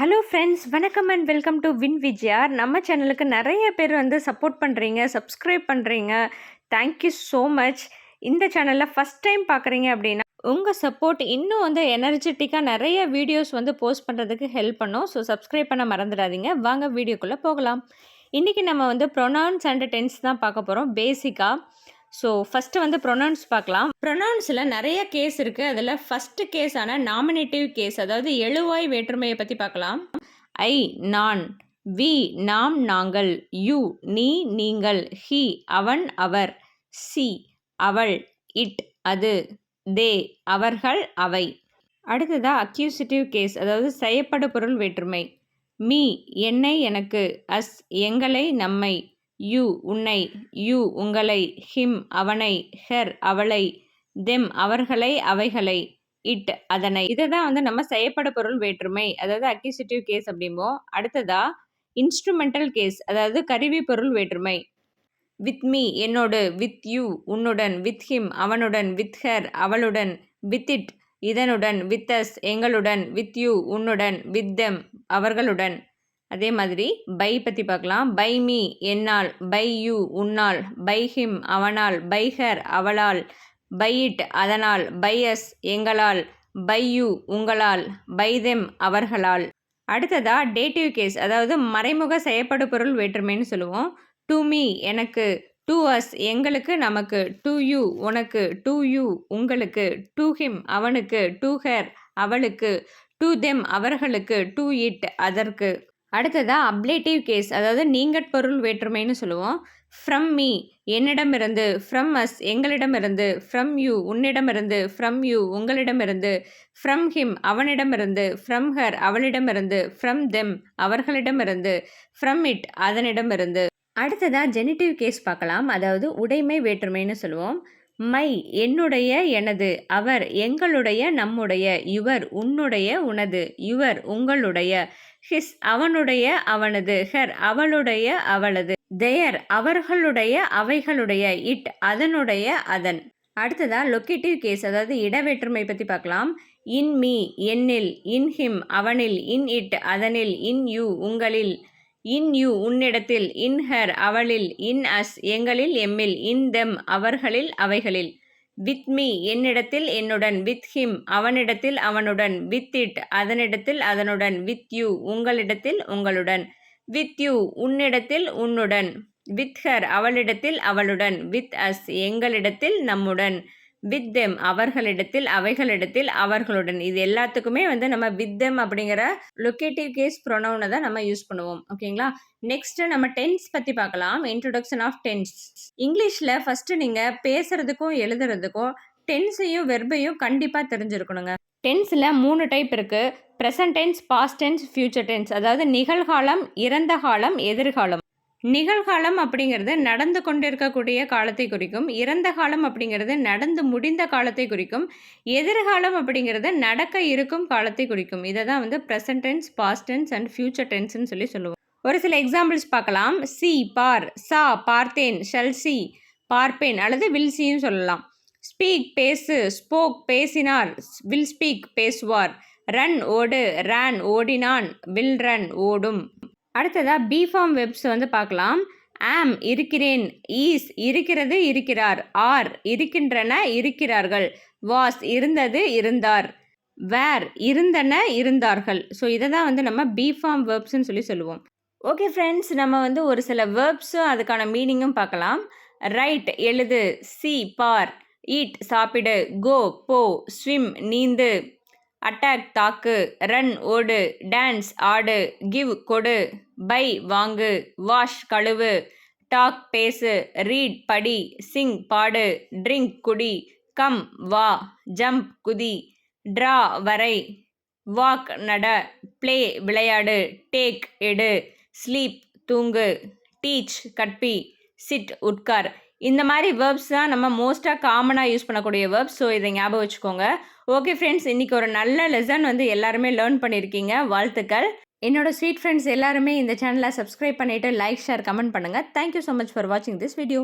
Hello friends, வணக்கம் and welcome to win Vijaya. நம்ம சேனலுக்கு நிறைய பேர் சப்போர்ட் பண்ணுறீங்க, சப்ஸ்கிரைப் பண்ணுறீங்க. Thank you so much. இந்த சேனலில் ஃபஸ்ட் டைம் பார்க்குறீங்க அப்படின்னா உங்கள் சப்போர்ட் இன்னும் எனர்ஜெட்டிக்காக நிறைய வீடியோஸ் போஸ்ட் பண்ணுறதுக்கு ஹெல்ப் பண்ணும். ஸோ சப்ஸ்கிரைப் பண்ண மறந்துடாதீங்க. வாங்க வீடியோக்குள்ளே போகலாம். இன்றைக்கி நம்ம ப்ரொனவுன்ஸ் அண்ட் டென்ஸ் தான் பார்க்க போகிறோம் பேசிக்காக. ஸோ ஃபஸ்ட்டு ப்ரொனவுன்ஸ் பார்க்கலாம். ப்ரொனவுன்ஸில் நிறைய கேஸ் இருக்குது. அதில் ஃபஸ்ட்டு கேஸான நாமினேட்டிவ் கேஸ், அதாவது எழுவாய் வேற்றுமையை பற்றி பார்க்கலாம். ஐ நான், வி நாம் நாங்கள், யூ நீ நீங்கள், ஹி அவன் அவர், சி அவள், இட் அது, தே அவர்கள் அவை. அடுத்ததாக அக்யூசிட்டிவ் கேஸ், அதாவது செய்யப்படு பொருள் வேற்றுமை. மீ என்னை எனக்கு, அஸ் எங்களை நம்மை, யூ உன்னை, யூ உங்களை, ஹிம் அவனை, ஹெர் அவளை, தெம் அவர்களை அவைகளை, இட் அதனை. இதை தான் நம்ம செய்யப்பட பொருள் வேற்றுமை, அதாவது அக்யூசிட்டிவ் கேஸ் அப்படிம்போம். அடுத்ததா இன்ஸ்ட்ருமெண்டல் கேஸ், அதாவது கருவி பொருள் வேற்றுமை. வித் மீ என்னோடு, வித் யூ உன்னுடன், வித் ஹிம் அவனுடன், வித் ஹெர் அவளுடன், வித் இட் இதனுடன், வித் அஸ் எங்களுடன், வித் யூ உன்னுடன், வித் தெம் அவர்களுடன். அதே மாதிரி பை பற்றி பார்க்கலாம். பை மீ என்னால், பை யூ உன்னால், பை ஹிம் அவனால், பை ஹர் அவளால், பை இட் அதனால், பை அஸ் எங்களால், பை யூ உங்களால், பை தெம் அவர்களால். அடுத்ததா டேட்டிவ் கேஸ், அதாவது மறைமுக செய்யப்படு பொருள் வேற்றுமைன்னு சொல்லுவோம். டு மீ எனக்கு, டு அஸ் எங்களுக்கு நமக்கு, டு யூ உனக்கு, டு யூ உங்களுக்கு, டு ஹிம் அவனுக்கு, டு ஹர் அவளுக்கு, டு தெம் அவர்களுக்கு, டு இட் அதற்கு. அடுத்ததாக அப்ளேட்டிவ் கேஸ், அதாவது நீங்கட்பொருள் வேற்றுமைன்னு சொல்லுவோம். ஃப்ரம் மீ என்னிடமிருந்து, ஃப்ரம் அஸ் எங்களிடமிருந்து, ஃப்ரம் யூ உன்னிடமிருந்து, ஃப்ரம் யூ உங்களிடமிருந்து, ஃப்ரம் ஹிம் அவனிடமிருந்து, ஃப்ரம் ஹர் அவளிடமிருந்து, ஃப்ரம் தெம் அவர்களிடமிருந்து, ஃப்ரம் இட் அதனிடமிருந்து. அடுத்ததாக ஜெனிட்டிவ் கேஸ் பார்க்கலாம், அதாவது உடைமை வேற்றுமைன்னு சொல்லுவோம். மை என்னுடைய எனது, அவர் எங்களுடைய நம்முடைய, யுவர் உன்னுடைய உனது, யுவர் உங்களுடைய, ஹிஸ் அவனுடைய அவனது, ஹர் அவளுடைய அவளது, தேயர் அவர்களுடைய அவைகளுடைய, இட் அதனுடைய அதன். அடுத்ததா லொக்கேட்டிவ் கேஸ், அதாவது இடவேற்றுமை பற்றி பார்க்கலாம். இன் மீ என்னில், இன் ஹிம் அவனில், இன் இட் அதனில், இன் யூ உங்களில், இன் யூ உன்னிடத்தில், இன் ஹர் அவளில், இன் அஸ் எங்களில் எம்மில், இன் தெம் அவர்களில் அவைகளில். வித் மீ என்னிடத்தில் என்னுடன், வித் ஹிம் அவனிடத்தில் அவனுடன், வித் இட் அதனிடத்தில் அதனுடன், வித் யூ உங்களிடத்தில் உங்களுடன், வித் யூ உன்னிடத்தில் உன்னுடன், வித் ஹர் அவளிடத்தில் அவளுடன், வித் அஸ் எங்களிடத்தில் நம்முடன், வித் தெம் அவர்களிடத்தில் அவைகளிடத்தில் அவர்களுடன். இது எல்லாத்துக்குமே நம்ம வித் தெம் அப்படிங்கிற லொக்கேட்டிவ் கேஸ் ப்ரொனவுனை தான் நம்ம யூஸ் பண்ணுவோம். ஓகேங்களா? நெக்ஸ்ட் நம்ம டென்ஸ் பற்றி பார்க்கலாம். Introduction of tense. இங்கிலீஷில் ஃபஸ்ட்டு நீங்கள் பேசுகிறதுக்கும் எழுதுறதுக்கும் டென்ஸையும் வெர்பையும் கண்டிப்பாக தெரிஞ்சிருக்கணுங்க. டென்ஸில் 3 டைப் இருக்குது. Present tense, past tense, future tense. அதாவது நிகழ்காலம், இறந்த காலம், எதிர்காலம். நிகழ்காலம் அப்படிங்கிறது நடந்து கொண்டிருக்கக்கூடிய காலத்தை குறிக்கும். இறந்த காலம் அப்படிங்கிறது நடந்து முடிந்த காலத்தை குறிக்கும். எதிர்காலம் அப்படிங்கிறது நடக்க இருக்கும் காலத்தை குறிக்கும். இதை தான் present tense, past tense and future டென்ஸ்ன்னு சொல்லுவோம். ஒரு சில எக்ஸாம்பிள்ஸ் பார்க்கலாம். சி பார், சா பார்த்தேன், ஷல் சி பார்ப்பேன் அல்லது வில் சியும் சொல்லலாம். ஸ்பீக் பேசு, ஸ்போக் பேசினார், வில் ஸ்பீக் பேசுவார். ரன் ஓடு, ரேன் ஓடினான், வில் ரன் ஓடும். அடுத்ததாக பி ஃபார்ம் வெப்ஸ் பார்க்கலாம். ஆம் இருக்கிறேன், ஈஸ் இருக்கிறது இருக்கிறார், ஆர் இருக்கின்றன இருக்கிறார்கள், வாஸ் இருந்தது இருந்தார், வேர் இருந்தன இருந்தார்கள். ஸோ இதை தான் நம்ம பி ஃபார்ம் வெர்ப்ஸ்ன்னு சொல்லுவோம். ஓகே ஃப்ரெண்ட்ஸ், நம்ம ஒரு சில வேர்ப்ஸும் அதுக்கான மீனிங்கும் பார்க்கலாம். ரைட் எழுது, சி பார், ஈட் சாப்பிடு, கோ போ, ஸ்விம் நீந்து, அட்டாக் தாக்கு, ரன் ஓடு, டான்ஸ் ஆடு, கிவ் கொடு, பை வாங்கு, வாஷ் கழுவு, டாக் பேசு, ரீட் படி, சிங் பாடு, ட்ரிங்க் குடி, கம் வா, ஜம்ப் குதி, ட்ரா வரை, வாக் நட, ப்ளே விளையாடு, டேக் எடு, ஸ்லீப் தூங்கு, டீச் கற்பி, சிட் உட்கார். இந்த மாதிரி வேர்ப்ஸ் தான் நம்ம மோஸ்ட்டாக காமனாக யூஸ் பண்ணக்கூடிய வேர்ப்ஸ். ஸோ இதை ஞாபகம் வச்சுக்கோங்க. ஓகே ஃப்ரெண்ட்ஸ், இன்றைக்கி ஒரு நல்ல லெசன் எல்லாருமே லேர்ன் பண்ணியிருக்கீங்க. வாழ்த்துக்கள். என்னோட ஸ்வீட் ஃப்ரெண்ட்ஸ் எல்லாருமே இந்த சேனலை சப்ஸ்கிரைப் பண்ணிவிட்டு லைக், ஷேர், கமெண்ட் பண்ணுங்கள். தேங்க்யூ ஸோ மச் ஃபார் வாட்சிங் திஸ் வீடியோ.